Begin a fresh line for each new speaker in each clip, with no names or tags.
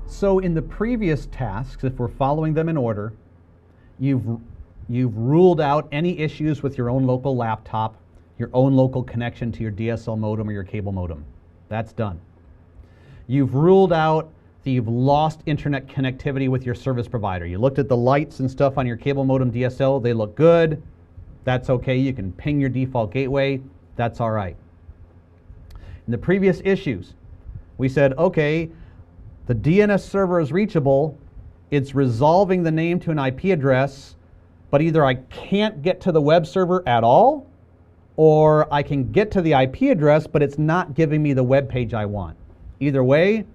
So in the previous tasks, if we're following them in order, you've ruled out any issues with your own local laptop, your own local connection to your DSL modem or your cable modem. That's done. You've ruled out that you've lost internet connectivity with your service provider. You looked at the lights and stuff on your cable modem DSL. They look good. That's okay. You can ping your default gateway. That's all right. In the previous issues, we said, okay, the DNS server is reachable. It's resolving the name to an IP address, but either I can't get to the web server at all, or I can get to the IP address, but it's not giving me the web page I want. Either way,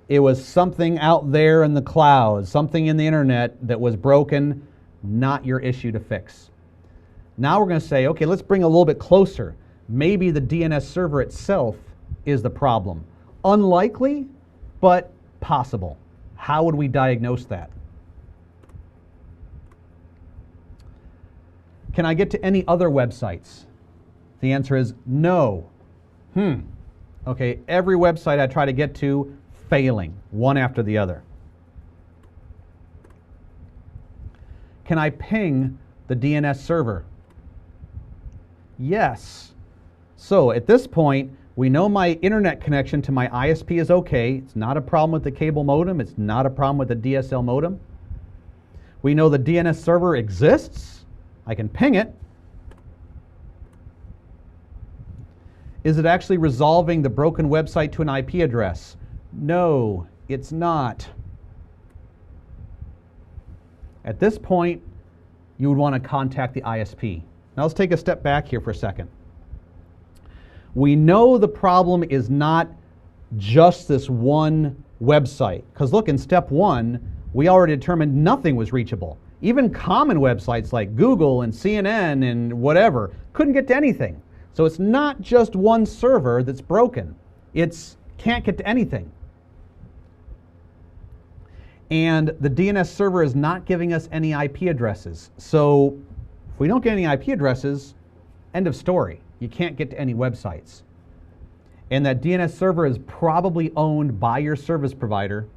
it was something out there in the cloud, something in the internet that was broken, not your issue to fix. Now we're going to say, okay, let's bring a little bit closer. Maybe the DNS server itself is the problem. Unlikely, but possible. How would we diagnose that? Can I get to any other websites? The answer is no. Okay, every website I try to get to, failing, one after the other. Can I ping the DNS server? Yes. So at this point, we know my internet connection to my ISP is okay. It's not a problem with the cable modem. It's not a problem with the DSL modem. We know the DNS server exists. I can ping it. Is it actually resolving the broken website to an IP address? No, it's not. At this point, you would want to contact the ISP. Now let's take a step back here for a second. We know the problem is not just this one website. Because look, in step one, we already determined nothing was reachable. Even common websites like Google and CNN and whatever couldn't get to anything. So it's not just one server that's broken. It's can't get to anything. And the DNS server is not giving us any IP addresses. So if we don't get any IP addresses, end of story. You can't get to any websites. And that DNS server is probably owned by your service provider,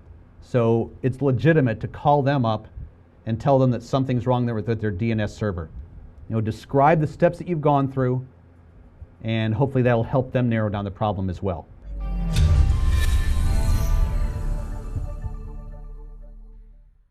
so it's legitimate to call them up and tell them that something's wrong there with their DNS server. Describe the steps that you've gone through, and hopefully that'll help them narrow down the problem as well.